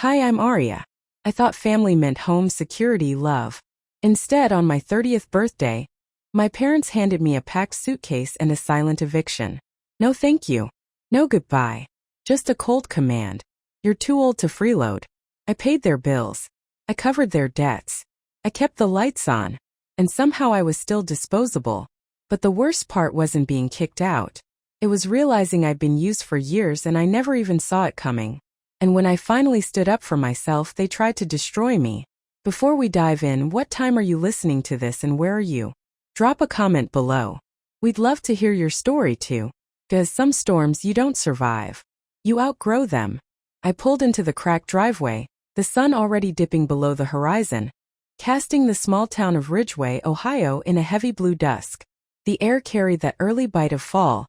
Hi, I'm Aria. I thought family meant home, security, love. Instead, on my 30th birthday, my parents handed me a packed suitcase and a silent eviction. No thank you. No goodbye. Just a cold command. You're too old to freeload. I paid their bills. I covered their debts. I kept the lights on. And somehow I was still disposable. But the worst part wasn't being kicked out. It was realizing I'd been used for years and I never even saw it coming. And when I finally stood up for myself, they tried to destroy me. Before we dive in, what time are you listening to this and where are you? Drop a comment below. We'd love to hear your story too. Because some storms you don't survive. You outgrow them. I pulled into the cracked driveway, the sun already dipping below the horizon, casting the small town of Ridgeway, Ohio in a heavy blue dusk. The air carried that early bite of fall,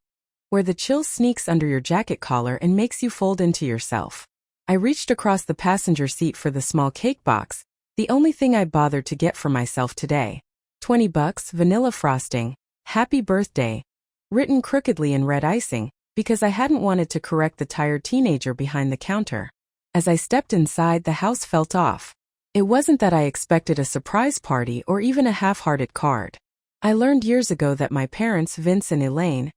where the chill sneaks under your jacket collar and makes you fold into yourself. I reached across the passenger seat for the small cake box, the only thing I bothered to get for myself today. $20, vanilla frosting, happy birthday, written crookedly in red icing, because I hadn't wanted to correct the tired teenager behind the counter. As I stepped inside, the house felt off. It wasn't that I expected a surprise party or even a half-hearted card. I learned years ago that my parents, Vince and Elaine,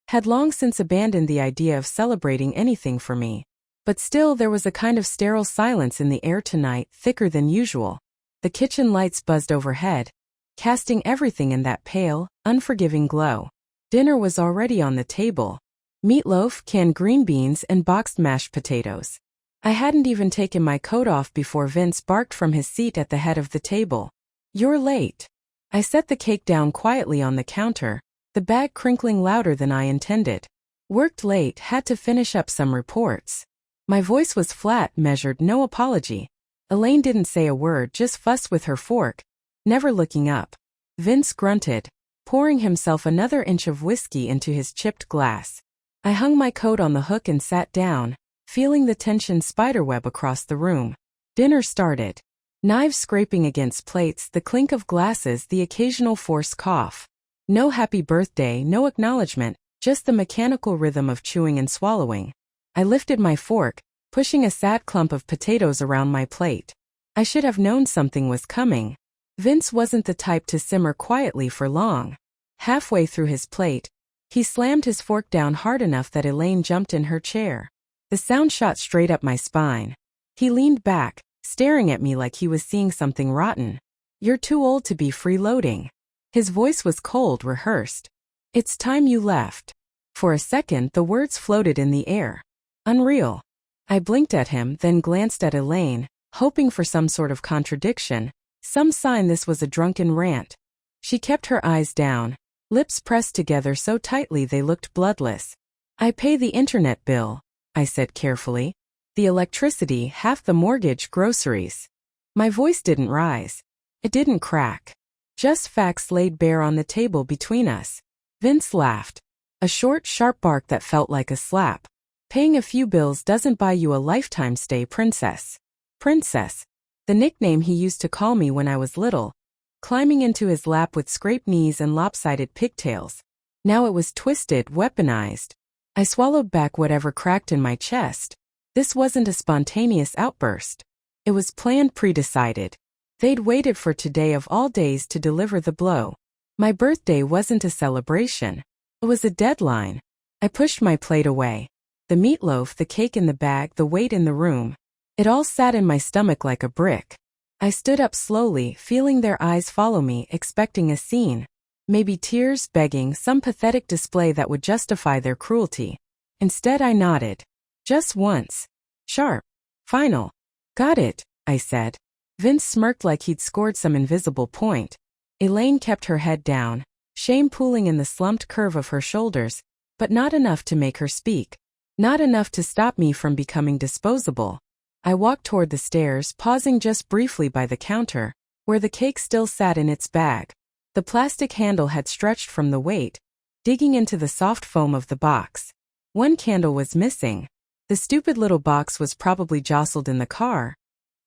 had long since abandoned the idea of celebrating anything for me. But still, there was a kind of sterile silence in the air tonight, thicker than usual. The kitchen lights buzzed overhead, casting everything in that pale, unforgiving glow. Dinner was already on the table. Meatloaf, canned green beans, and boxed mashed potatoes. I hadn't even taken my coat off before Vince barked from his seat at the head of the table. "You're late." I set the cake down quietly on the counter, the bag crinkling louder than I intended. Worked late, had to finish up some reports. My voice was flat, measured, no apology. Elaine didn't say a word, just fussed with her fork, never looking up. Vince grunted, pouring himself another inch of whiskey into his chipped glass. I hung my coat on the hook and sat down, feeling the tension spiderweb across the room. Dinner started. Knives scraping against plates, the clink of glasses, the occasional forced cough. No happy birthday, no acknowledgement, just the mechanical rhythm of chewing and swallowing. I lifted my fork, pushing a sad clump of potatoes around my plate. I should have known something was coming. Vince wasn't the type to simmer quietly for long. Halfway through his plate, he slammed his fork down hard enough that Elaine jumped in her chair. The sound shot straight up my spine. He leaned back, staring at me like he was seeing something rotten. "You're too old to be freeloading." His voice was cold, rehearsed. "It's time you left." For a second, the words floated in the air. Unreal. I blinked at him, then glanced at Elaine, hoping for some sort of contradiction, some sign this was a drunken rant. She kept her eyes down, lips pressed together so tightly they looked bloodless. "I pay the internet bill," I said carefully. "The electricity, half the mortgage, groceries." My voice didn't rise. It didn't crack. Just facts laid bare on the table between us. Vince laughed. A short, sharp bark that felt like a slap. "Paying a few bills doesn't buy you a lifetime stay, princess." Princess. The nickname he used to call me when I was little. Climbing into his lap with scraped knees and lopsided pigtails. Now it was twisted, weaponized. I swallowed back whatever cracked in my chest. This wasn't a spontaneous outburst. It was planned, pre-decided. They'd waited for today of all days to deliver the blow. My birthday wasn't a celebration. It was a deadline. I pushed my plate away. The meatloaf, the cake in the bag, the weight in the room. It all sat in my stomach like a brick. I stood up slowly, feeling their eyes follow me, expecting a scene. Maybe tears, begging, some pathetic display that would justify their cruelty. Instead, I nodded. Just once. Sharp. Final. "Got it," I said. Vince smirked like he'd scored some invisible point. Elaine kept her head down, shame pooling in the slumped curve of her shoulders, but not enough to make her speak. Not enough to stop me from becoming disposable. I walked toward the stairs, pausing just briefly by the counter, where the cake still sat in its bag. The plastic handle had stretched from the weight, digging into the soft foam of the box. One candle was missing. The stupid little box was probably jostled in the car,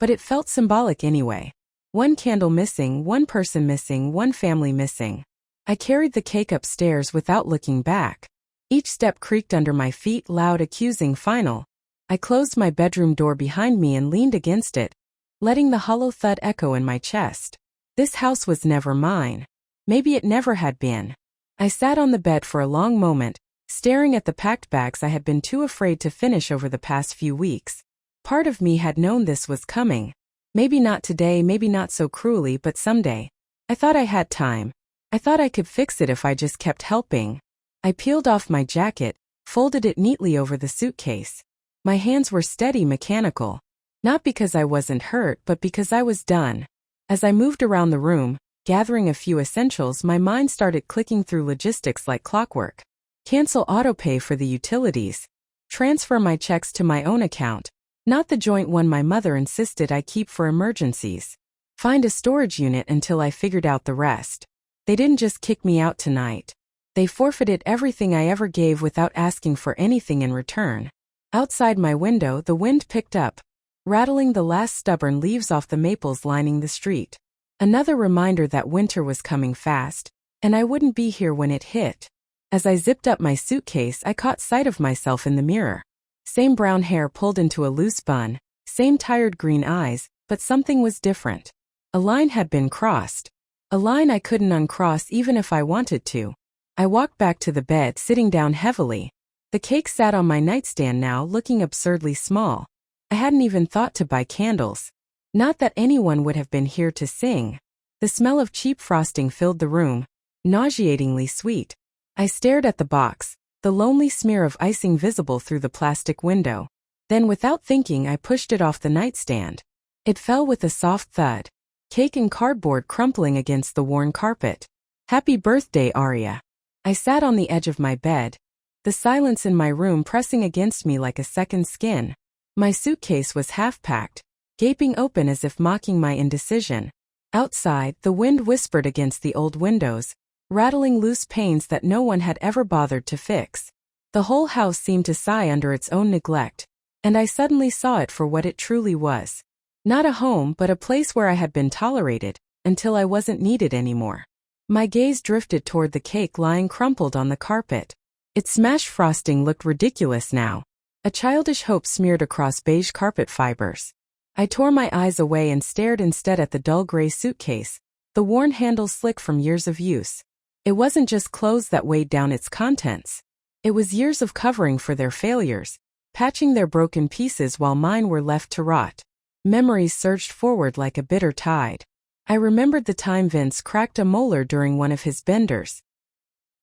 but it felt symbolic anyway. One candle missing, one person missing, one family missing. I carried the cake upstairs without looking back. Each step creaked under my feet, loud, accusing, final. I closed my bedroom door behind me and leaned against it, letting the hollow thud echo in my chest. This house was never mine. Maybe it never had been. I sat on the bed for a long moment, staring at the packed bags I had been too afraid to finish over the past few weeks. Part of me had known this was coming. Maybe not today, maybe not so cruelly, but someday. I thought I had time. I thought I could fix it if I just kept helping. I peeled off my jacket, folded it neatly over the suitcase. My hands were steady, mechanical. Not because I wasn't hurt, but because I was done. As I moved around the room, gathering a few essentials, my mind started clicking through logistics like clockwork. Cancel autopay for the utilities. Transfer my checks to my own account, not the joint one my mother insisted I keep for emergencies. Find a storage unit until I figured out the rest. They didn't just kick me out tonight. They forfeited everything I ever gave without asking for anything in return. Outside my window, the wind picked up, rattling the last stubborn leaves off the maples lining the street. Another reminder that winter was coming fast, and I wouldn't be here when it hit. As I zipped up my suitcase, I caught sight of myself in the mirror. Same brown hair pulled into a loose bun, same tired green eyes, but something was different. A line had been crossed. A line I couldn't uncross even if I wanted to. I walked back to the bed, sitting down heavily. The cake sat on my nightstand now, looking absurdly small. I hadn't even thought to buy candles. Not that anyone would have been here to sing. The smell of cheap frosting filled the room, nauseatingly sweet. I stared at the box, the lonely smear of icing visible through the plastic window. Then, without thinking, I pushed it off the nightstand. It fell with a soft thud, cake and cardboard crumpling against the worn carpet. Happy birthday, Aria. I sat on the edge of my bed, the silence in my room pressing against me like a second skin. My suitcase was half-packed, gaping open as if mocking my indecision. Outside, the wind whispered against the old windows, rattling loose panes that no one had ever bothered to fix. The whole house seemed to sigh under its own neglect, and I suddenly saw it for what it truly was. Not a home, but a place where I had been tolerated, until I wasn't needed anymore. My gaze drifted toward the cake lying crumpled on the carpet. Its smashed frosting looked ridiculous now, a childish hope smeared across beige carpet fibers. I tore my eyes away and stared instead at the dull gray suitcase, the worn handle slick from years of use. It wasn't just clothes that weighed down its contents. It was years of covering for their failures, patching their broken pieces while mine were left to rot. Memories surged forward like a bitter tide. I remembered the time Vince cracked a molar during one of his benders.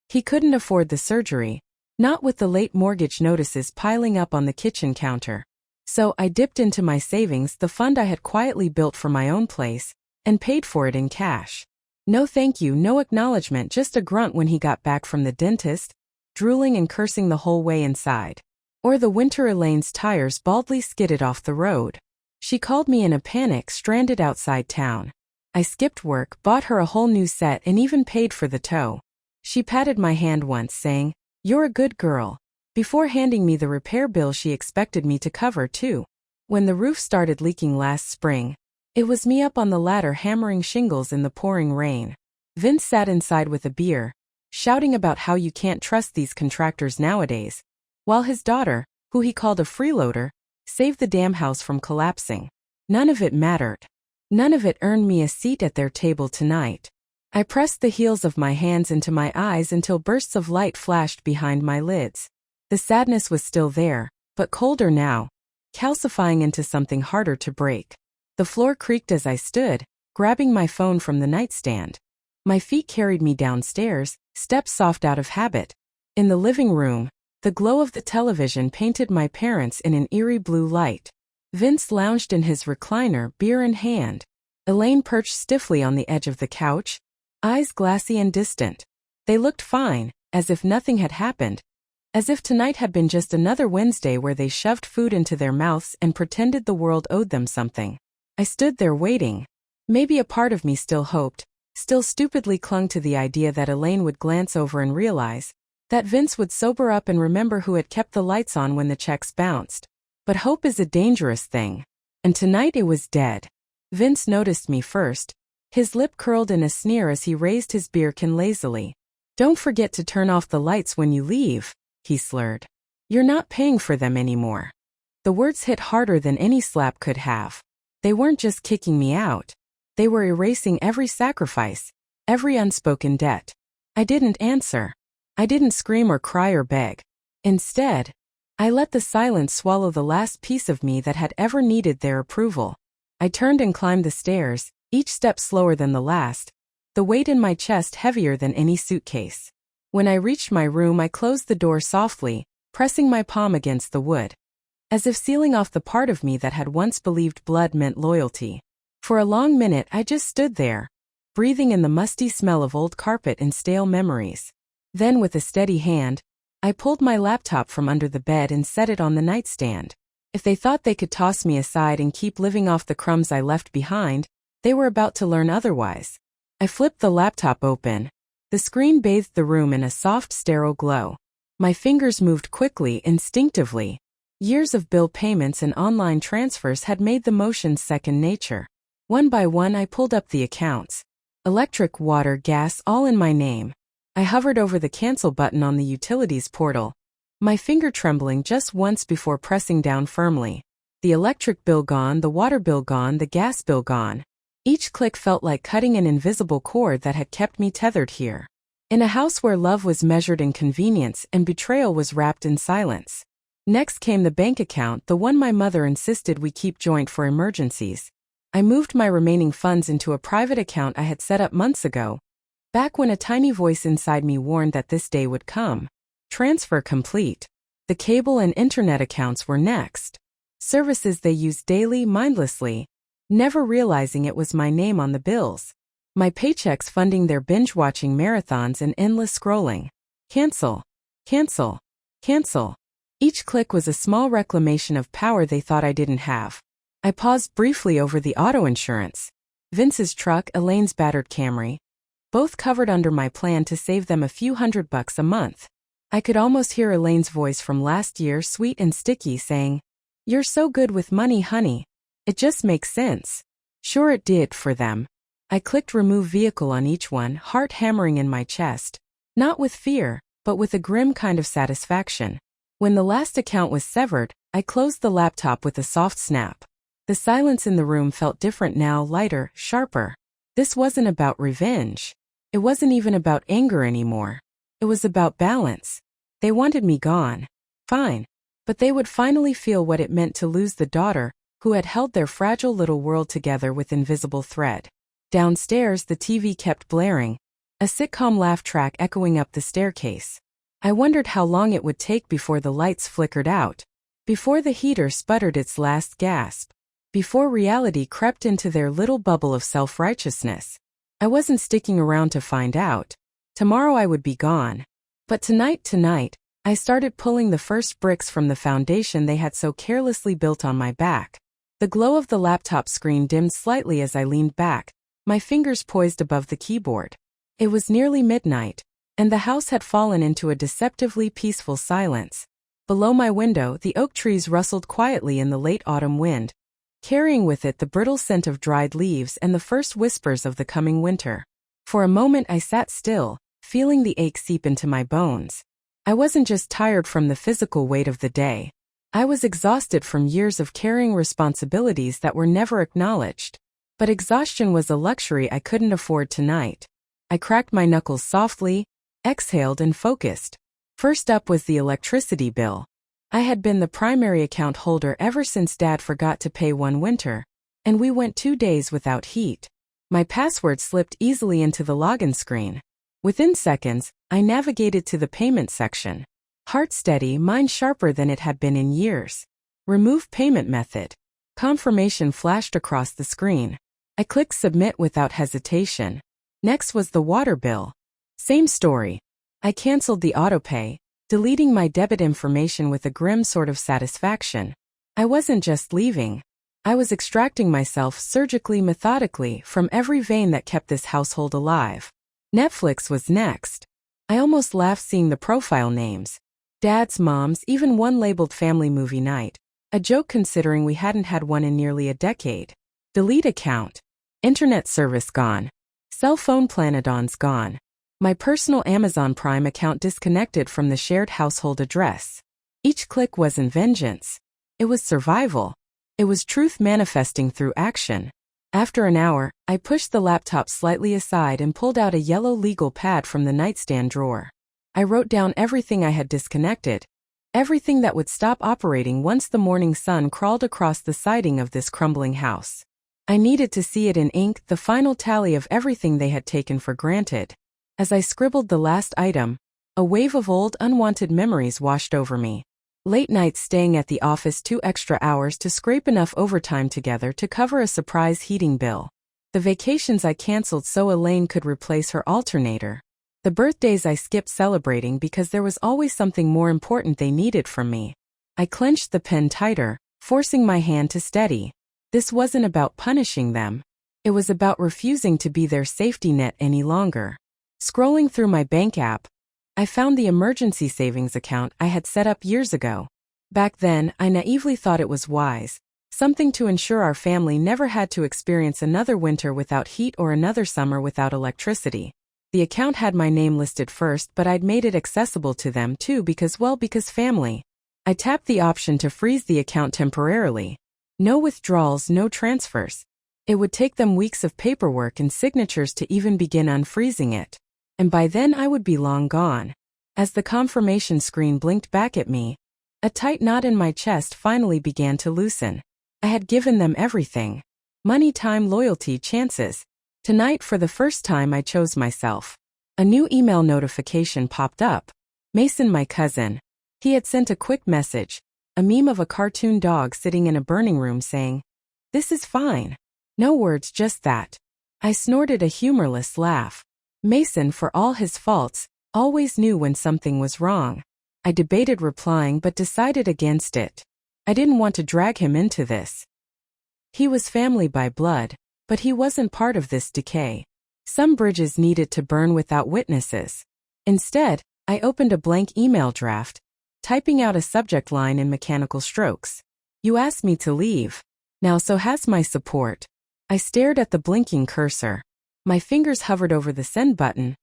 He couldn't afford the surgery, not with the late mortgage notices piling up on the kitchen counter. So I dipped into my savings, the fund I had quietly built for my own place, and paid for it in cash. No thank you, no acknowledgement, just a grunt when he got back from the dentist, drooling and cursing the whole way inside. Or the winter Elaine's tires baldly skidded off the road. She called me in a panic, stranded outside town. I skipped work, bought her a whole new set, and even paid for the tow. She patted my hand once, saying, "You're a good girl," before handing me the repair bill she expected me to cover too. When the roof started leaking last spring, it was me up on the ladder hammering shingles in the pouring rain. Vince sat inside with a beer, shouting about how you can't trust these contractors nowadays, while his daughter, who he called a freeloader, saved the damn house from collapsing. None of it mattered. None of it earned me a seat at their table tonight. I pressed the heels of my hands into my eyes until bursts of light flashed behind my lids. The sadness was still there, but colder now, calcifying into something harder to break. The floor creaked as I stood, grabbing my phone from the nightstand. My feet carried me downstairs, steps soft out of habit. In the living room, the glow of the television painted my parents in an eerie blue light. Vince lounged in his recliner, beer in hand. Elaine perched stiffly on the edge of the couch, eyes glassy and distant. They looked fine, as if nothing had happened. As if tonight had been just another Wednesday where they shoved food into their mouths and pretended the world owed them something. I stood there waiting. Maybe a part of me still hoped, still stupidly clung to the idea that Elaine would glance over and realize, that Vince would sober up and remember who had kept the lights on when the checks bounced. But hope is a dangerous thing. And tonight it was dead. Vince noticed me first. His lip curled in a sneer as he raised his beer can lazily. "Don't forget to turn off the lights when you leave," he slurred. "You're not paying for them anymore." The words hit harder than any slap could have. They weren't just kicking me out. They were erasing every sacrifice, every unspoken debt. I didn't answer. I didn't scream or cry or beg. Instead, I let the silence swallow the last piece of me that had ever needed their approval. I turned and climbed the stairs, each step slower than the last, the weight in my chest heavier than any suitcase. When I reached my room, I closed the door softly, pressing my palm against the wood, as if sealing off the part of me that had once believed blood meant loyalty. For a long minute I just stood there, breathing in the musty smell of old carpet and stale memories. Then with a steady hand, I pulled my laptop from under the bed and set it on the nightstand. If they thought they could toss me aside and keep living off the crumbs I left behind, they were about to learn otherwise. I flipped the laptop open. The screen bathed the room in a soft, sterile glow. My fingers moved quickly, instinctively. Years of bill payments and online transfers had made the motions second nature. One by one I pulled up the accounts. Electric, water, gas, all in my name. I hovered over the cancel button on the utilities portal, my finger trembling just once before pressing down firmly. The electric bill gone, the water bill gone, the gas bill gone. Each click felt like cutting an invisible cord that had kept me tethered here. In a house where love was measured in convenience and betrayal was wrapped in silence. Next came the bank account, the one my mother insisted we keep joint for emergencies. I moved my remaining funds into a private account I had set up months ago, back when a tiny voice inside me warned that this day would come. Transfer complete. The cable and internet accounts were next. Services they used daily, mindlessly, never realizing it was my name on the bills. My paychecks funding their binge-watching marathons and endless scrolling. Cancel. Cancel. Cancel. Each click was a small reclamation of power they thought I didn't have. I paused briefly over the auto insurance. Vince's truck, Elaine's battered Camry, both covered under my plan to save them a few $100 a month. I could almost hear Elaine's voice from last year, sweet and sticky, saying, "You're so good with money, honey. It just makes sense." Sure it did for them. I clicked remove vehicle on each one, heart hammering in my chest. Not with fear, but with a grim kind of satisfaction. When the last account was severed, I closed the laptop with a soft snap. The silence in the room felt different now, lighter, sharper. This wasn't about revenge. It wasn't even about anger anymore. It was about balance. They wanted me gone. Fine. But they would finally feel what it meant to lose the daughter who had held their fragile little world together with invisible thread. Downstairs, the TV kept blaring, a sitcom laugh track echoing up the staircase. I wondered how long it would take before the lights flickered out, before the heater sputtered its last gasp, before reality crept into their little bubble of self-righteousness. I wasn't sticking around to find out. Tomorrow I would be gone. But tonight, I started pulling the first bricks from the foundation they had so carelessly built on my back. The glow of the laptop screen dimmed slightly as I leaned back, my fingers poised above the keyboard. It was nearly midnight, and the house had fallen into a deceptively peaceful silence. Below my window, the oak trees rustled quietly in the late autumn wind, carrying with it the brittle scent of dried leaves and the first whispers of the coming winter. For a moment I sat still, feeling the ache seep into my bones. I wasn't just tired from the physical weight of the day. I was exhausted from years of carrying responsibilities that were never acknowledged. But exhaustion was a luxury I couldn't afford tonight. I cracked my knuckles softly, exhaled and focused. First up was the electricity bill. I had been the primary account holder ever since Dad forgot to pay one winter, and we went 2 days without heat. My password slipped easily into the login screen. Within seconds, I navigated to the payment section. Heart steady, mind sharper than it had been in years. Remove payment method. Confirmation flashed across the screen. I clicked submit without hesitation. Next was the water bill. Same story. I canceled the autopay, deleting my debit information with a grim sort of satisfaction. I wasn't just leaving. I was extracting myself surgically, methodically, from every vein that kept this household alive. Netflix was next. I almost laughed seeing the profile names. Dad's, Mom's, even one labeled family movie night. A joke considering we hadn't had one in nearly a decade. Delete account. Internet service gone. Cell phone plan add-ons gone. My personal Amazon Prime account disconnected from the shared household address. Each click wasn't vengeance. It was survival. It was truth manifesting through action. After an hour, I pushed the laptop slightly aside and pulled out a yellow legal pad from the nightstand drawer. I wrote down everything I had disconnected, everything that would stop operating once the morning sun crawled across the siding of this crumbling house. I needed to see it in ink, the final tally of everything they had taken for granted. As I scribbled the last item, a wave of old, unwanted memories washed over me. Late nights staying at the office, 2 extra hours to scrape enough overtime together to cover a surprise heating bill. The vacations I canceled so Elaine could replace her alternator. The birthdays I skipped celebrating because there was always something more important they needed from me. I clenched the pen tighter, forcing my hand to steady. This wasn't about punishing them. It was about refusing to be their safety net any longer. Scrolling through my bank app, I found the emergency savings account I had set up years ago. Back then, I naively thought it was wise, something to ensure our family never had to experience another winter without heat or another summer without electricity. The account had my name listed first, but I'd made it accessible to them too because family. I tapped the option to freeze the account temporarily. No withdrawals, no transfers. It would take them weeks of paperwork and signatures to even begin unfreezing it. And by then I would be long gone. As the confirmation screen blinked back at me, a tight knot in my chest finally began to loosen. I had given them everything. Money, time, loyalty, chances. Tonight, for the first time, I chose myself. A new email notification popped up. Mason, my cousin. He had sent a quick message, a meme of a cartoon dog sitting in a burning room saying, "This is fine." No words, just that. I snorted a humorless laugh. Mason, for all his faults, always knew when something was wrong. I debated replying but decided against it. I didn't want to drag him into this. He was family by blood, but he wasn't part of this decay. Some bridges needed to burn without witnesses. Instead, I opened a blank email draft, typing out a subject line in mechanical strokes. "You asked me to leave. Now so has my support." I stared at the blinking cursor. My fingers hovered over the send button,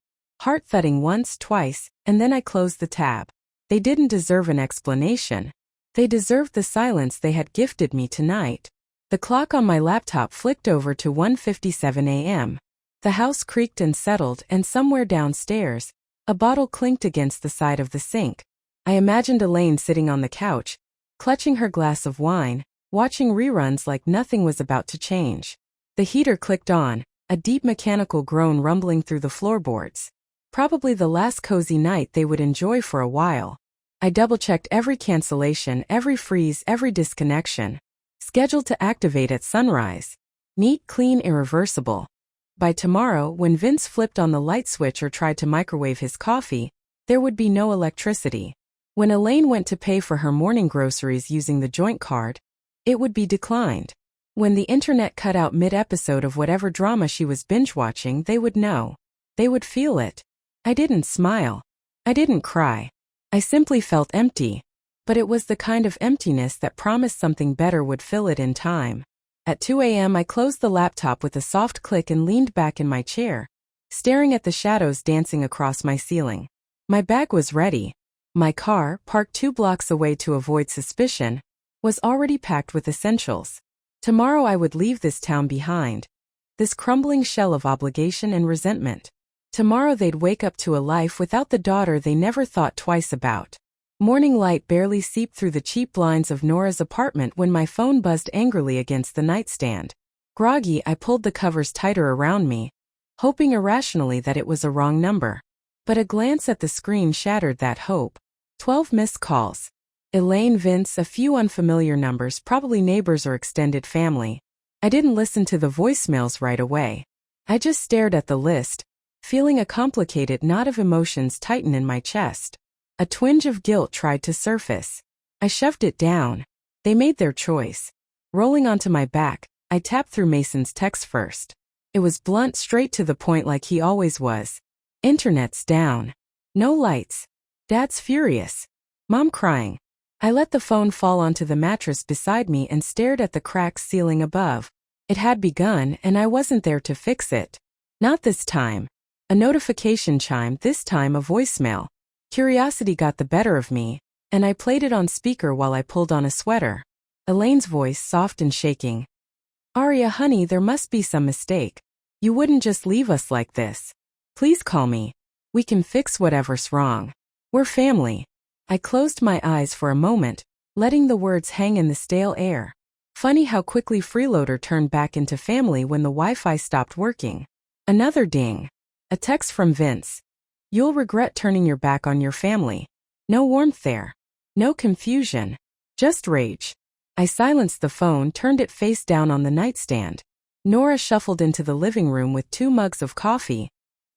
heart thudding once, twice, and then I closed the tab. They didn't deserve an explanation. They deserved the silence they had gifted me tonight. The clock on my laptop flicked over to 1:57 a.m. The house creaked and settled, and somewhere downstairs, a bottle clinked against the side of the sink. I imagined Elaine sitting on the couch, clutching her glass of wine, watching reruns like nothing was about to change. The heater clicked on, a deep mechanical groan rumbling through the floorboards. Probably the last cozy night they would enjoy for a while. I double-checked every cancellation, every freeze, every disconnection. Scheduled to activate at sunrise. Neat, clean, irreversible. By tomorrow, when Vince flipped on the light switch or tried to microwave his coffee, there would be no electricity. When Elaine went to pay for her morning groceries using the joint card, it would be declined. When the internet cut out mid-episode of whatever drama she was binge-watching, they would know. They would feel it. I didn't smile. I didn't cry. I simply felt empty. But it was the kind of emptiness that promised something better would fill it in time. At 2 a.m. I closed the laptop with a soft click and leaned back in my chair, staring at the shadows dancing across my ceiling. My bag was ready. My car, parked 2 blocks away to avoid suspicion, was already packed with essentials. Tomorrow I would leave this town behind. This crumbling shell of obligation and resentment. Tomorrow they'd wake up to a life without the daughter they never thought twice about. Morning light barely seeped through the cheap blinds of Nora's apartment when my phone buzzed angrily against the nightstand. Groggy, I pulled the covers tighter around me, hoping irrationally that it was a wrong number. But a glance at the screen shattered that hope. 12 missed calls. Elaine, Vince, a few unfamiliar numbers, probably neighbors or extended family. I didn't listen to the voicemails right away. I just stared at the list, feeling a complicated knot of emotions tighten in my chest. A twinge of guilt tried to surface. I shoved it down. They made their choice. Rolling onto my back, I tapped through Mason's text first. It was blunt, straight to the point like he always was. "Internet's down. No lights. Dad's furious. Mom crying." I let the phone fall onto the mattress beside me and stared at the cracked ceiling above. It had begun, and I wasn't there to fix it. Not this time. A notification chimed, this time a voicemail. Curiosity got the better of me, and I played it on speaker while I pulled on a sweater. Elaine's voice soft and shaking. Aria, honey, there must be some mistake. You wouldn't just leave us like this. Please call me. We can fix whatever's wrong. We're family. I closed my eyes for a moment, letting the words hang in the stale air. Funny how quickly Freeloader turned back into family when the Wi-Fi stopped working. Another ding. A text from Vince. You'll regret turning your back on your family. No warmth there. No confusion. Just rage. I silenced the phone, turned it face down on the nightstand. Nora shuffled into the living room with 2 mugs of coffee,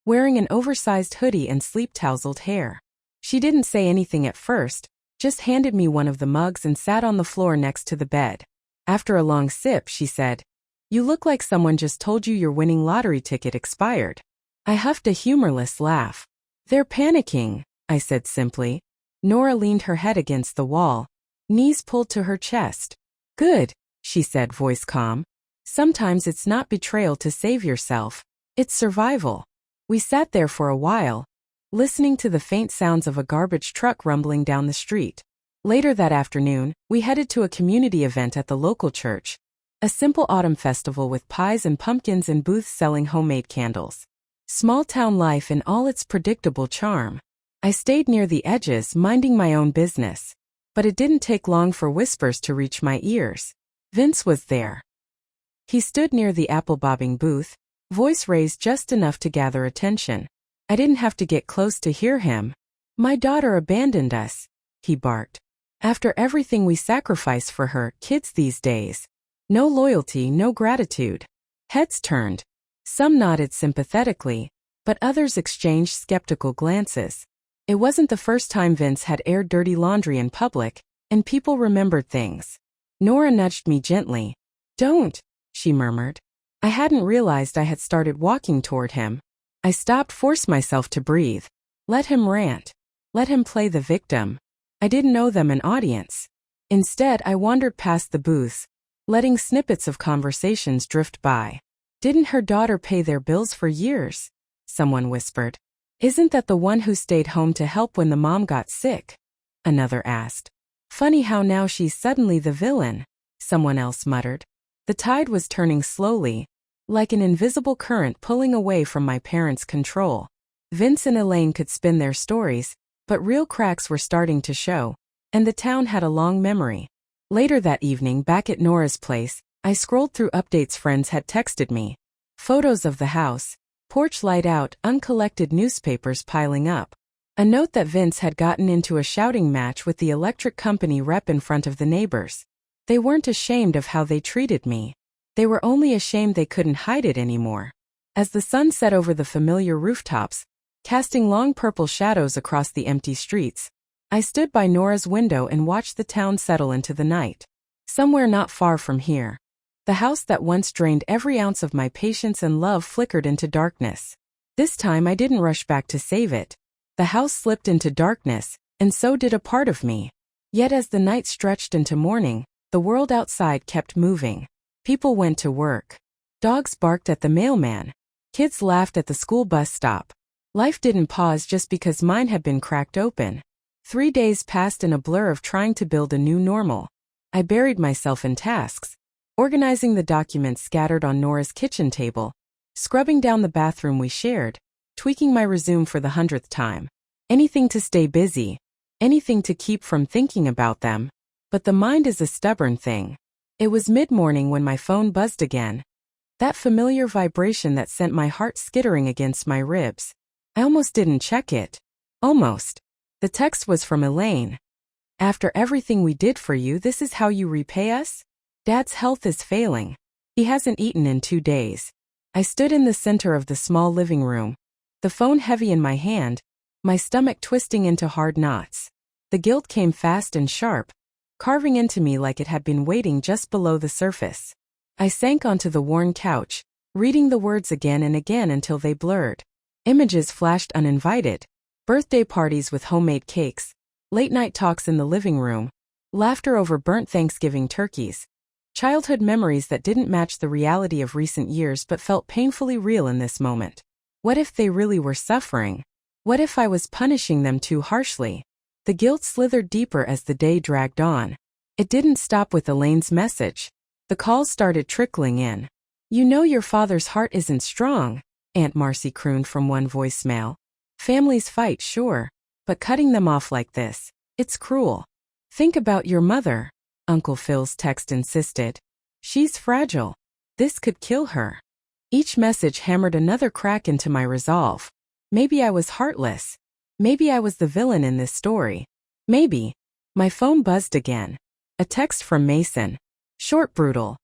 wearing an oversized hoodie and sleep-tousled hair. She didn't say anything at first, just handed me one of the mugs and sat on the floor next to the bed. After a long sip, she said, You look like someone just told you your winning lottery ticket expired. I huffed a humorless laugh. They're panicking, I said simply. Nora leaned her head against the wall, knees pulled to her chest. Good, she said, voice calm. Sometimes it's not betrayal to save yourself. It's survival. We sat there for a while, listening to the faint sounds of a garbage truck rumbling down the street. Later that afternoon, we headed to a community event at the local church. A simple autumn festival with pies and pumpkins and booths selling homemade candles. Small town life in all its predictable charm. I stayed near the edges, minding my own business. But it didn't take long for whispers to reach my ears. Vince was there. He stood near the apple-bobbing booth, voice raised just enough to gather attention. I didn't have to get close to hear him. My daughter abandoned us, he barked. After everything we sacrifice for her, kids these days. No loyalty, no gratitude. Heads turned. Some nodded sympathetically, but others exchanged skeptical glances. It wasn't the first time Vince had aired dirty laundry in public, and people remembered things. Nora nudged me gently. Don't, she murmured. I hadn't realized I had started walking toward him. I stopped, forced myself to breathe. Let him rant. Let him play the victim. I didn't know them an audience. Instead, I wandered past the booths, letting snippets of conversations drift by. Didn't her daughter pay their bills for years? Someone whispered. Isn't that the one who stayed home to help when the mom got sick? Another asked. Funny how now she's suddenly the villain, someone else muttered. The tide was turning slowly, like an invisible current pulling away from my parents' control. Vince and Elaine could spin their stories, but real cracks were starting to show, and the town had a long memory. Later that evening, back at Nora's place, I scrolled through updates friends had texted me. Photos of the house, porch light out, uncollected newspapers piling up. A note that Vince had gotten into a shouting match with the electric company rep in front of the neighbors. They weren't ashamed of how they treated me. They were only ashamed they couldn't hide it anymore. As the sun set over the familiar rooftops, casting long purple shadows across the empty streets, I stood by Nora's window and watched the town settle into the night. Somewhere not far from here, the house that once drained every ounce of my patience and love flickered into darkness. This time I didn't rush back to save it. The house slipped into darkness, and so did a part of me. Yet as the night stretched into morning, the world outside kept moving. People went to work. Dogs barked at the mailman. Kids laughed at the school bus stop. Life didn't pause just because mine had been cracked open. 3 days passed in a blur of trying to build a new normal. I buried myself in tasks, organizing the documents scattered on Nora's kitchen table, scrubbing down the bathroom we shared, tweaking my resume for the 100th time. Anything to stay busy, anything to keep from thinking about them. But the mind is a stubborn thing. It was mid-morning when my phone buzzed again. That familiar vibration that sent my heart skittering against my ribs. I almost didn't check it. Almost. The text was from Elaine. After everything we did for you, this is how you repay us? Dad's health is failing. He hasn't eaten in 2 days. I stood in the center of the small living room, the phone heavy in my hand, my stomach twisting into hard knots. The guilt came fast and sharp, carving into me like it had been waiting just below the surface. I sank onto the worn couch, reading the words again and again until they blurred. Images flashed uninvited. Birthday parties with homemade cakes, late-night talks in the living room, laughter over burnt Thanksgiving turkeys. Childhood memories that didn't match the reality of recent years but felt painfully real in this moment. What if they really were suffering? What if I was punishing them too harshly? The guilt slithered deeper as the day dragged on. It didn't stop with Elaine's message. The calls started trickling in. "You know your father's heart isn't strong," Aunt Marcy crooned from one voicemail. "Families fight, sure, but cutting them off like this, it's cruel. Think about your mother," Uncle Phil's text insisted. "She's fragile. This could kill her." Each message hammered another crack into my resolve. Maybe I was heartless. Maybe I was the villain in this story. Maybe. My phone buzzed again. A text from Mason. Short, brutal.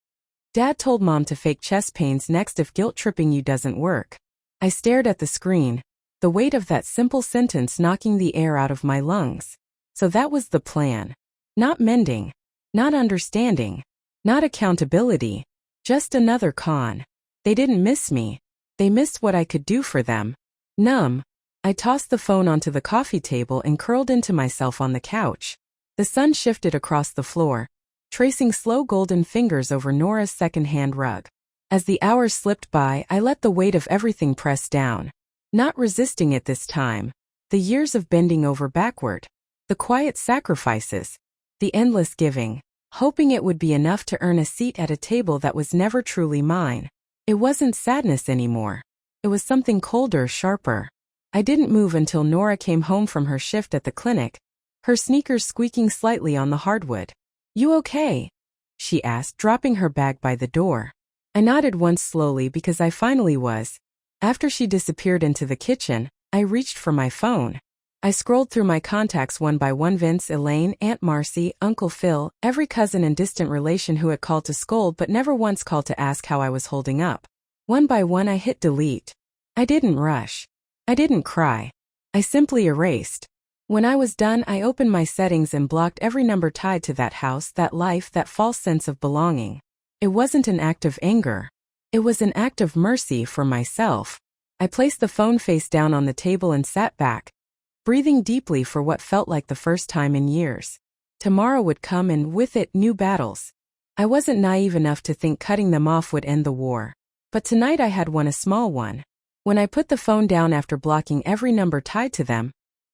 "Dad told Mom to fake chest pains next if guilt-tripping you doesn't work." I stared at the screen, the weight of that simple sentence knocking the air out of my lungs. So that was the plan. Not mending. Not understanding. Not accountability. Just another con. They didn't miss me. They missed what I could do for them. Numb, I tossed the phone onto the coffee table and curled into myself on the couch. The sun shifted across the floor, tracing slow golden fingers over Nora's second-hand rug. As the hours slipped by, I let the weight of everything press down. Not resisting it this time. The years of bending over backward. The quiet sacrifices. The endless giving. Hoping it would be enough to earn a seat at a table that was never truly mine. It wasn't sadness anymore. It was something colder, sharper. I didn't move until Nora came home from her shift at the clinic, her sneakers squeaking slightly on the hardwood. "You okay?" she asked, dropping her bag by the door. I nodded once slowly because I finally was. After she disappeared into the kitchen, I reached for my phone. I scrolled through my contacts one by one: Vince, Elaine, Aunt Marcy, Uncle Phil, every cousin and distant relation who had called to scold but never once called to ask how I was holding up. One by one I hit delete. I didn't rush. I didn't cry. I simply erased. When I was done, I opened my settings and blocked every number tied to that house, that life, that false sense of belonging. It wasn't an act of anger. It was an act of mercy for myself. I placed the phone face down on the table and sat back, breathing deeply for what felt like the first time in years. Tomorrow would come and with it new battles. I wasn't naive enough to think cutting them off would end the war. But tonight I had won a small one. When I put the phone down after blocking every number tied to them,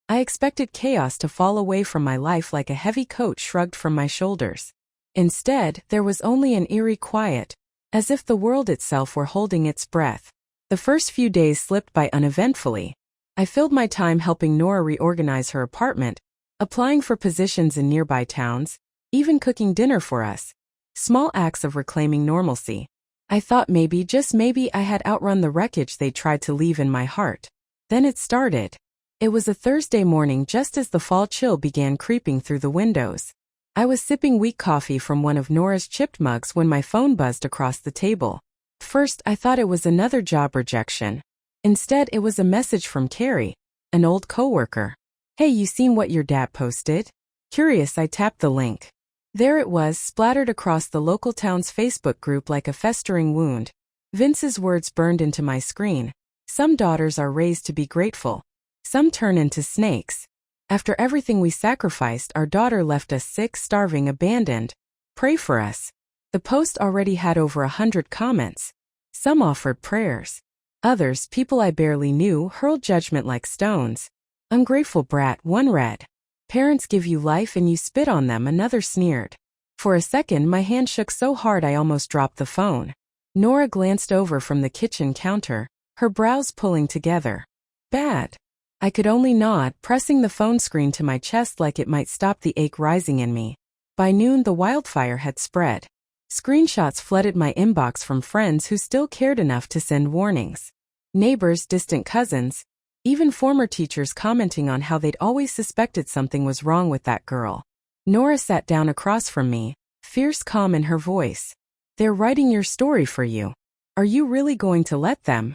I expected chaos to fall away from my life like a heavy coat shrugged from my shoulders. Instead, there was only an eerie quiet, as if the world itself were holding its breath. The first few days slipped by uneventfully. I filled my time helping Nora reorganize her apartment, applying for positions in nearby towns, even cooking dinner for us. Small acts of reclaiming normalcy. I thought maybe, just maybe, I had outrun the wreckage they tried to leave in my heart. Then it started. It was a Thursday morning just as the fall chill began creeping through the windows. I was sipping weak coffee from one of Nora's chipped mugs when my phone buzzed across the table. First, I thought it was another job rejection. Instead, it was a message from Carrie, an old coworker. "Hey, you seen what your dad posted?" Curious, I tapped the link. There it was, splattered across the local town's Facebook group like a festering wound. Vince's words burned into my screen. "Some daughters are raised to be grateful. Some turn into snakes. After everything we sacrificed, our daughter left us sick, starving, abandoned. Pray for us." The post already had over 100 comments. Some offered prayers. Others, people I barely knew, hurled judgment like stones. "Ungrateful brat," one read. "Parents give you life and you spit on them," another sneered. For a second, my hand shook so hard I almost dropped the phone. Nora glanced over from the kitchen counter, her brows pulling together. "Bad." I could only nod, pressing the phone screen to my chest like it might stop the ache rising in me. By noon, the wildfire had spread. Screenshots flooded my inbox from friends who still cared enough to send warnings. Neighbors, distant cousins, even former teachers commenting on how they'd always suspected something was wrong with that girl. Nora sat down across from me, fierce calm in her voice. "They're writing your story for you. Are you really going to let them?"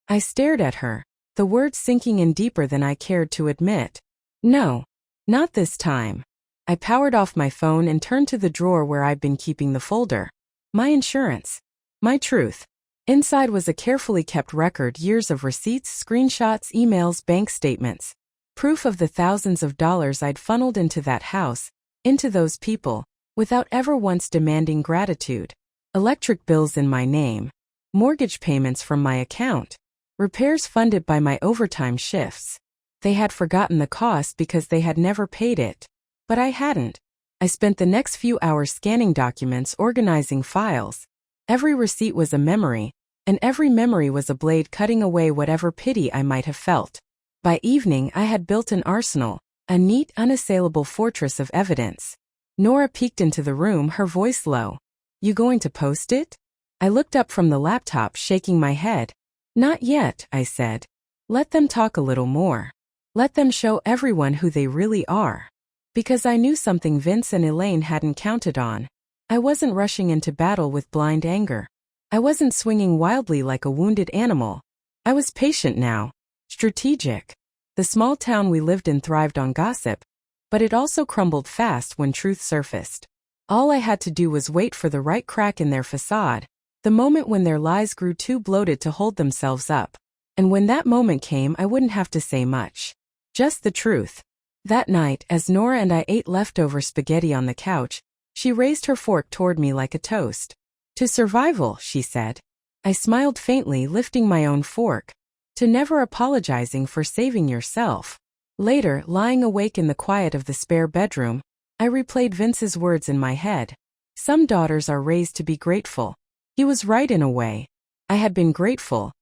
I stared at her, the words sinking in deeper than I cared to admit. "No, not this time." I powered off my phone and turned to the drawer where I'd been keeping the folder. My insurance. My truth. Inside was a carefully kept record, years of receipts, screenshots, emails, bank statements. Proof of the thousands of dollars I'd funneled into that house, into those people, without ever once demanding gratitude. Electric bills in my name. Mortgage payments from my account. Repairs funded by my overtime shifts. They had forgotten the cost because they had never paid it. But I hadn't. I spent the next few hours scanning documents, organizing files. Every receipt was a memory, and every memory was a blade cutting away whatever pity I might have felt. By evening, I had built an arsenal, a neat, unassailable fortress of evidence. Nora peeked into the room, her voice low. "You going to post it?" I looked up from the laptop, shaking my head. "Not yet," I said. "Let them talk a little more. Let them show everyone who they really are." Because I knew something Vince and Elaine hadn't counted on. I wasn't rushing into battle with blind anger. I wasn't swinging wildly like a wounded animal. I was patient now. Strategic. The small town we lived in thrived on gossip, but it also crumbled fast when truth surfaced. All I had to do was wait for the right crack in their facade, the moment when their lies grew too bloated to hold themselves up. And when that moment came, I wouldn't have to say much. Just the truth. That night, as Nora and I ate leftover spaghetti on the couch, she raised her fork toward me like a toast. "To survival," she said. I smiled faintly, lifting my own fork. "To never apologizing for saving yourself." Later, lying awake in the quiet of the spare bedroom, I replayed Vince's words in my head. Some daughters are raised to be grateful. He was right in a way. I had been grateful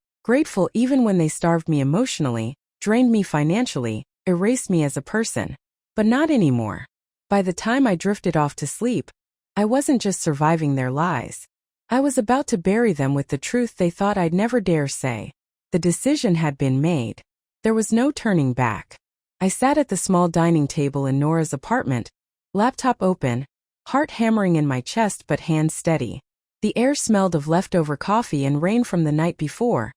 even when they starved me emotionally, drained me financially, erased me as a person. But not anymore. By the time I drifted off to sleep, I wasn't just surviving their lies. I was about to bury them with the truth they thought I'd never dare say. The decision had been made. There was no turning back. I sat at the small dining table in Nora's apartment, laptop open, heart hammering in my chest but hands steady. The air smelled of leftover coffee and rain from the night before.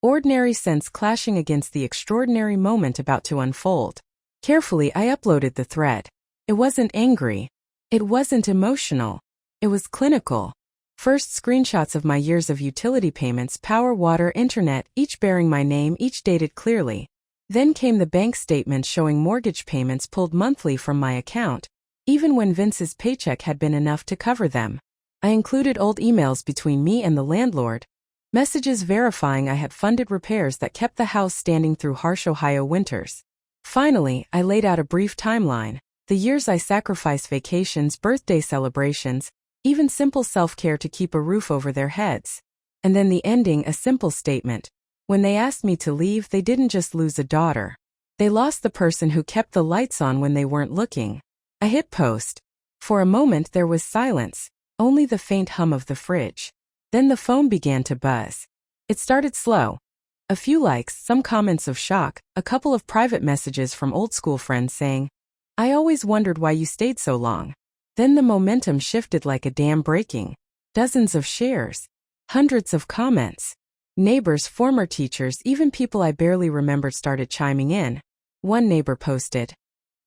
Ordinary scents clashing against the extraordinary moment about to unfold. Carefully, I uploaded the thread. It wasn't angry. It wasn't emotional. It was clinical. First, screenshots of my years of utility payments, power, water, internet, each bearing my name, each dated clearly. Then came the bank statement showing mortgage payments pulled monthly from my account, even when Vince's paycheck had been enough to cover them. I included old emails between me and the landlord, messages verifying I had funded repairs that kept the house standing through harsh Ohio winters. Finally, I laid out a brief timeline, the years I sacrificed vacations, birthday celebrations, even simple self-care to keep a roof over their heads. And then the ending, a simple statement. When they asked me to leave, they didn't just lose a daughter. They lost the person who kept the lights on when they weren't looking. I hit post. For a moment there was silence, only the faint hum of the fridge. Then the phone began to buzz. It started slow. A few likes, some comments of shock, a couple of private messages from old school friends saying, "I always wondered why you stayed so long." Then the momentum shifted like a dam breaking. Dozens of shares. Hundreds of comments. Neighbors, former teachers, even people I barely remembered started chiming in. One neighbor posted,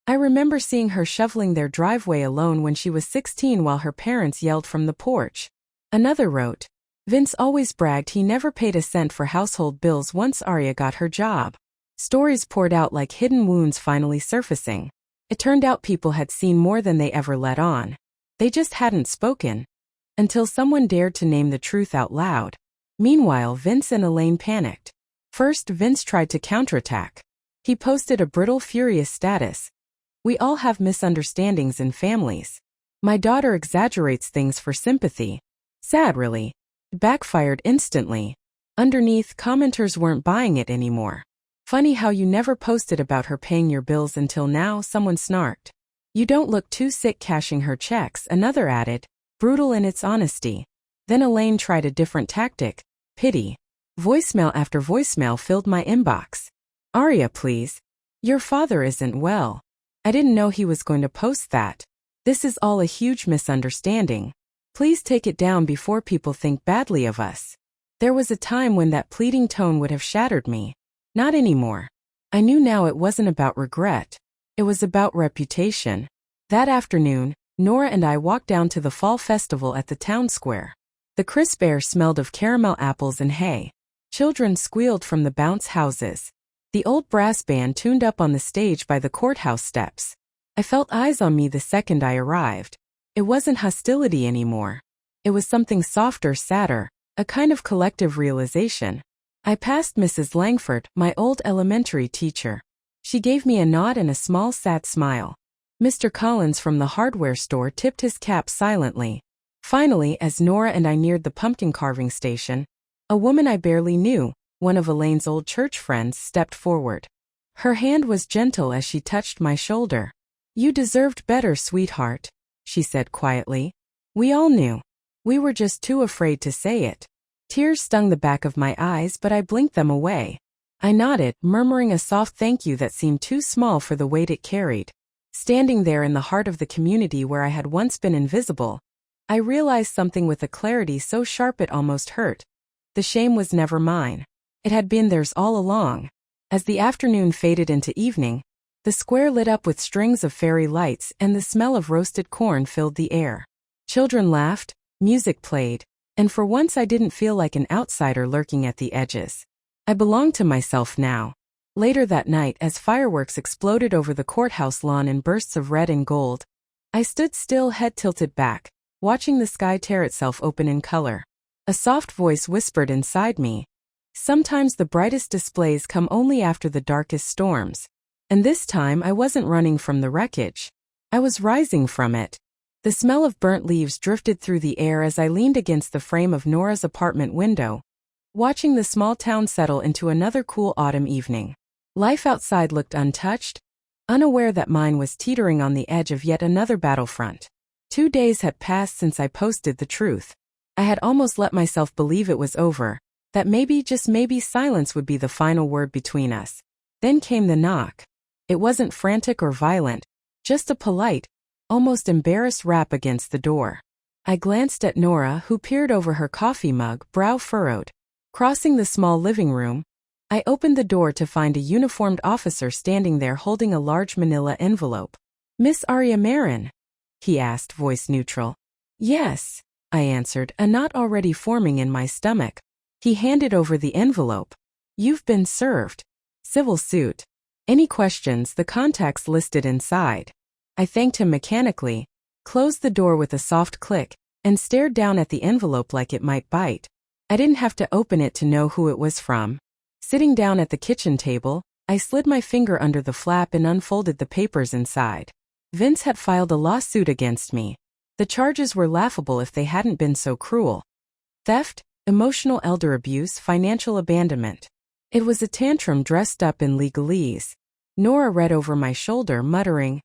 "I remember seeing her shoveling their driveway alone when she was 16 while her parents yelled from the porch." Another wrote, "Vince always bragged he never paid a cent for household bills once Arya got her job." Stories poured out like hidden wounds finally surfacing. It turned out people had seen more than they ever let on. They just hadn't spoken. Until someone dared to name the truth out loud. Meanwhile, Vince and Elaine panicked. First, Vince tried to counterattack. He posted a brittle, furious status. "We all have misunderstandings in families. My daughter exaggerates things for sympathy. Sad, really." It backfired instantly. Underneath, commenters weren't buying it anymore. "Funny how you never posted about her paying your bills until now," someone snarked. "You don't look too sick cashing her checks," another added, brutal in its honesty. Then Elaine tried a different tactic. Pity. Voicemail after voicemail filled my inbox. "Arya, please. Your father isn't well. I didn't know he was going to post that. This is all a huge misunderstanding. Please take it down before people think badly of us." There was a time when that pleading tone would have shattered me. Not anymore. I knew now it wasn't about regret. It was about reputation. That afternoon, Nora and I walked down to the fall festival at the town square. The crisp air smelled of caramel apples and hay. Children squealed from the bounce houses. The old brass band tuned up on the stage by the courthouse steps. I felt eyes on me the second I arrived. It wasn't hostility anymore. It was something softer, sadder, a kind of collective realization. I passed Mrs. Langford, my old elementary teacher. She gave me a nod and a small sad smile. Mr. Collins from the hardware store tipped his cap silently. Finally, as Nora and I neared the pumpkin carving station, a woman I barely knew, one of Elaine's old church friends, stepped forward. Her hand was gentle as she touched my shoulder. "You deserved better, sweetheart," she said quietly. "We all knew. We were just too afraid to say it." Tears stung the back of my eyes, but I blinked them away. I nodded, murmuring a soft thank you that seemed too small for the weight it carried. Standing there in the heart of the community where I had once been invisible, I realized something with a clarity so sharp it almost hurt. The shame was never mine. It had been theirs all along. As the afternoon faded into evening, the square lit up with strings of fairy lights and the smell of roasted corn filled the air. Children laughed, music played, and for once I didn't feel like an outsider lurking at the edges. I belonged to myself now. Later that night, as fireworks exploded over the courthouse lawn in bursts of red and gold, I stood still, head tilted back, watching the sky tear itself open in color. A soft voice whispered inside me, "Sometimes the brightest displays come only after the darkest storms." And this time I wasn't running from the wreckage. I was rising from it. The smell of burnt leaves drifted through the air as I leaned against the frame of Nora's apartment window, watching the small town settle into another cool autumn evening. Life outside looked untouched, unaware that mine was teetering on the edge of yet another battlefront. 2 days had passed since I posted the truth. I had almost let myself believe it was over, that maybe, just maybe, silence would be the final word between us. Then came the knock. It wasn't frantic or violent, just a polite, almost embarrassed rap against the door. I glanced at Nora, who peered over her coffee mug, brow furrowed. Crossing the small living room, I opened the door to find a uniformed officer standing there holding a large manila envelope. "Miss Arya Marin?" he asked, voice neutral. "Yes," I answered, a knot already forming in my stomach. He handed over the envelope. "You've been served. Civil suit. Any questions?" The contacts listed inside. I thanked him mechanically, closed the door with a soft click, and stared down at the envelope like it might bite. I didn't have to open it to know who it was from. Sitting down at the kitchen table, I slid my finger under the flap and unfolded the papers inside. Vince had filed a lawsuit against me. The charges were laughable if they hadn't been so cruel. Theft, emotional elder abuse, financial abandonment. It was a tantrum dressed up in legalese. Nora read over my shoulder, muttering,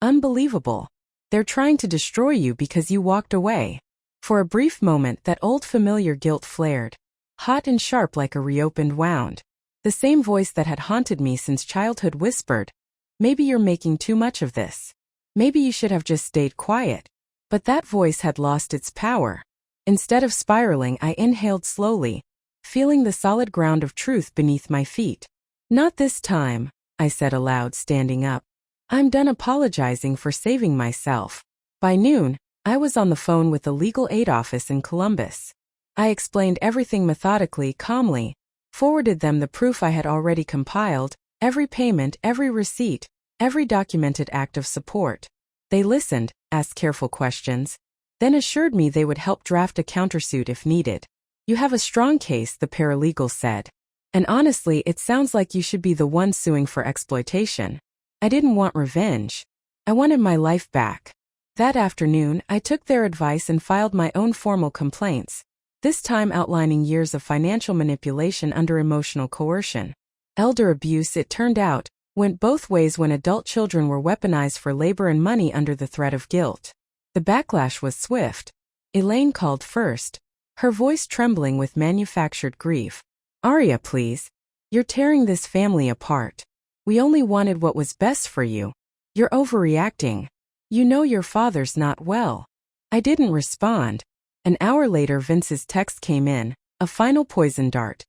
"Unbelievable. They're trying to destroy you because you walked away." For a brief moment, that old familiar guilt flared, hot and sharp like a reopened wound. The same voice that had haunted me since childhood whispered, "Maybe you're making too much of this. Maybe you should have just stayed quiet." But that voice had lost its power. Instead of spiraling, I inhaled slowly, feeling the solid ground of truth beneath my feet. "Not this time," I said aloud, standing up. "I'm done apologizing for saving myself." By noon, I was on the phone with the legal aid office in Columbus. I explained everything methodically, calmly, forwarded them the proof I had already compiled, every payment, every receipt, every documented act of support. They listened, asked careful questions, then assured me they would help draft a countersuit if needed. "You have a strong case," the paralegal said. "And honestly, it sounds like you should be the one suing for exploitation." I didn't want revenge. I wanted my life back. That afternoon, I took their advice and filed my own formal complaints, this time outlining years of financial manipulation under emotional coercion. Elder abuse, it turned out, went both ways when adult children were weaponized for labor and money under the threat of guilt. The backlash was swift. Elaine called first, her voice trembling with manufactured grief. "Arya, please. You're tearing this family apart. We only wanted what was best for you. You're overreacting. You know your father's not well." I didn't respond. An hour later, Vince's text came in, a final poison dart.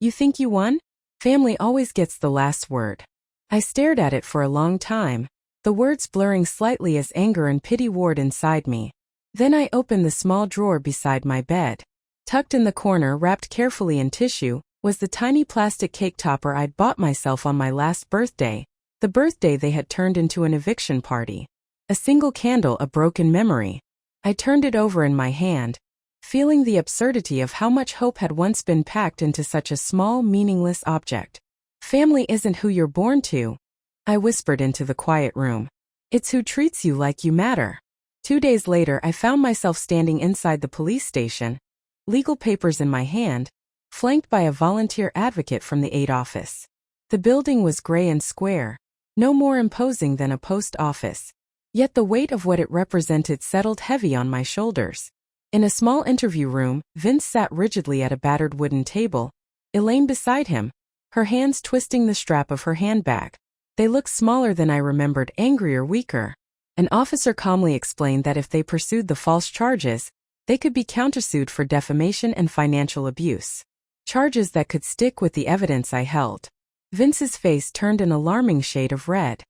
"You think you won? Family always gets the last word." I stared at it for a long time, the words blurring slightly as anger and pity warred inside me. Then I opened the small drawer beside my bed. Tucked in the corner, wrapped carefully in tissue, was the tiny plastic cake topper I'd bought myself on my last birthday, the birthday they had turned into an eviction party. A single candle, a broken memory. I turned it over in my hand, feeling the absurdity of how much hope had once been packed into such a small, meaningless object. "Family isn't who you're born to," I whispered into the quiet room. It's who treats you like you matter. 2 days later, I found myself standing inside the police station, legal papers in my hand, flanked by a volunteer advocate from the aid office. The building was gray and square, no more imposing than a post office. Yet the weight of what it represented settled heavy on my shoulders. In a small interview room, Vince sat rigidly at a battered wooden table, Elaine beside him, her hands twisting the strap of her handbag. They looked smaller than I remembered, angrier, weaker. An officer calmly explained that if they pursued the false charges, they could be countersued for defamation and financial abuse. Charges that could stick with the evidence I held. Vince's face turned an alarming shade of red.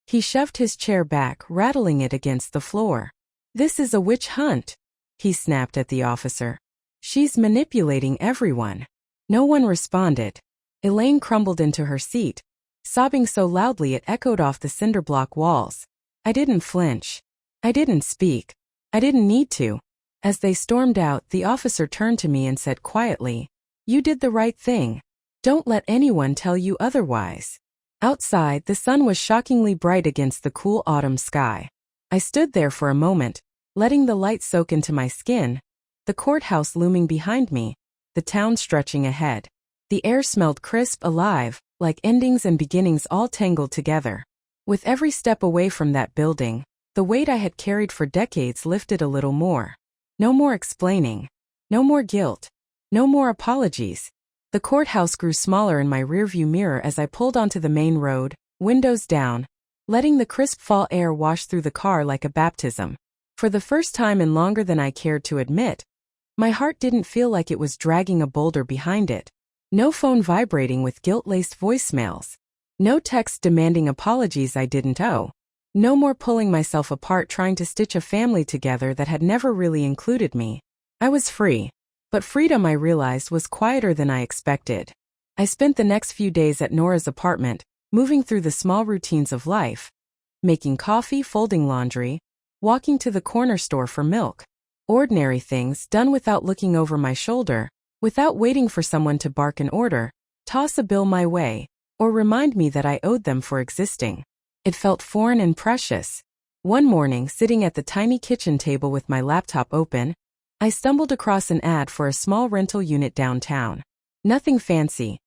He shoved his chair back, rattling it against the floor. "This is a witch hunt," he snapped at the officer. "She's manipulating everyone." No one responded. Elaine crumbled into her seat, sobbing so loudly it echoed off the cinder-block walls. I didn't flinch. I didn't speak. I didn't need to. As they stormed out, the officer turned to me and said quietly, "You did the right thing. Don't let anyone tell you otherwise." Outside, the sun was shockingly bright against the cool autumn sky. I stood there for a moment, letting the light soak into my skin, the courthouse looming behind me, the town stretching ahead. The air smelled crisp, alive, like endings and beginnings all tangled together. With every step away from that building, the weight I had carried for decades lifted a little more. No more explaining. No more guilt. No more apologies. The courthouse grew smaller in my rearview mirror as I pulled onto the main road, windows down, letting the crisp fall air wash through the car like a baptism. For the first time in longer than I cared to admit, my heart didn't feel like it was dragging a boulder behind it. No phone vibrating with guilt-laced voicemails. No text demanding apologies I didn't owe. No more pulling myself apart trying to stitch a family together that had never really included me. I was free. But freedom, I realized, was quieter than I expected. I spent the next few days at Nora's apartment, moving through the small routines of life. Making coffee, folding laundry, walking to the corner store for milk. Ordinary things done without looking over my shoulder, without waiting for someone to bark an order, toss a bill my way, or remind me that I owed them for existing. It felt foreign and precious. One morning, sitting at the tiny kitchen table with my laptop open, I stumbled across an ad for a small rental unit downtown. Nothing fancy.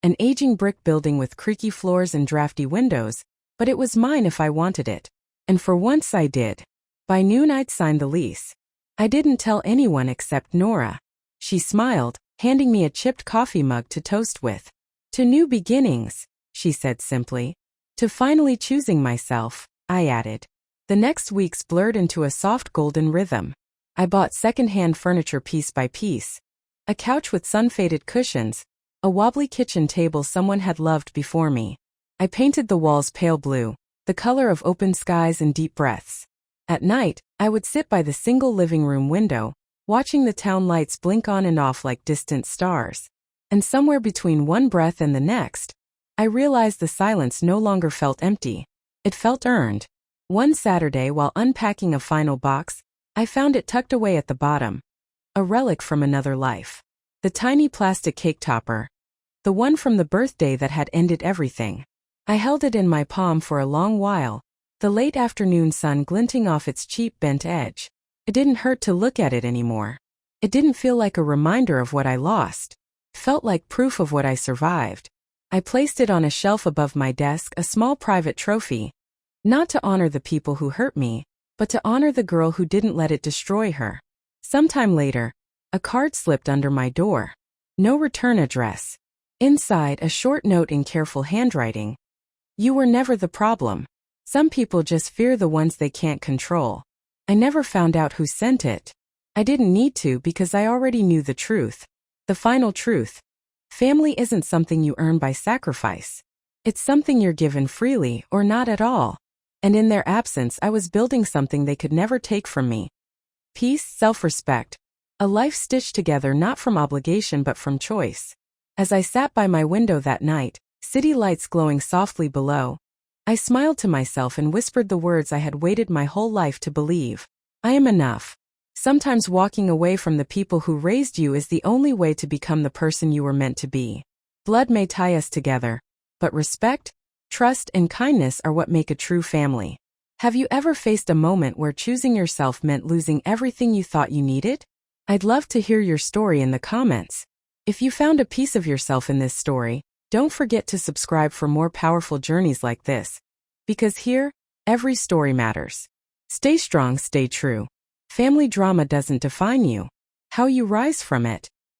An aging brick building with creaky floors and drafty windows, but it was mine if I wanted it. And for once I did. By noon I'd signed the lease. I didn't tell anyone except Nora. She smiled, handing me a chipped coffee mug to toast with. "To new beginnings," she said simply. "To finally choosing myself," I added. The next weeks blurred into a soft golden rhythm. I bought second-hand furniture piece by piece. A couch with sun-faded cushions, a wobbly kitchen table someone had loved before me. I painted the walls pale blue, the color of open skies and deep breaths. At night, I would sit by the single living room window, watching the town lights blink on and off like distant stars. And somewhere between one breath and the next, I realized the silence no longer felt empty. It felt earned. One Saturday, while unpacking a final box, I found it tucked away at the bottom. A relic from another life. The tiny plastic cake topper. The one from the birthday that had ended everything. I held it in my palm for a long while, the late afternoon sun glinting off its cheap bent edge. It didn't hurt to look at it anymore. It didn't feel like a reminder of what I lost. It felt like proof of what I survived. I placed it on a shelf above my desk, a small private trophy. Not to honor the people who hurt me, but to honor the girl who didn't let it destroy her. Sometime later, a card slipped under my door. No return address. Inside, a short note in careful handwriting. "You were never the problem. Some people just fear the ones they can't control." I never found out who sent it. I didn't need to because I already knew the truth. The final truth. Family isn't something you earn by sacrifice. It's something you're given freely or not at all. And in their absence, I was building something they could never take from me. Peace, self-respect. A life stitched together not from obligation but from choice. As I sat by my window that night, city lights glowing softly below, I smiled to myself and whispered the words I had waited my whole life to believe. I am enough. Sometimes walking away from the people who raised you is the only way to become the person you were meant to be. Blood may tie us together, but respect, trust, and kindness are what make a true family. Have you ever faced a moment where choosing yourself meant losing everything you thought you needed? I'd love to hear your story in the comments. If you found a piece of yourself in this story, don't forget to subscribe for more powerful journeys like this. Because here, every story matters. Stay strong, stay true. Family drama doesn't define you. How you rise from it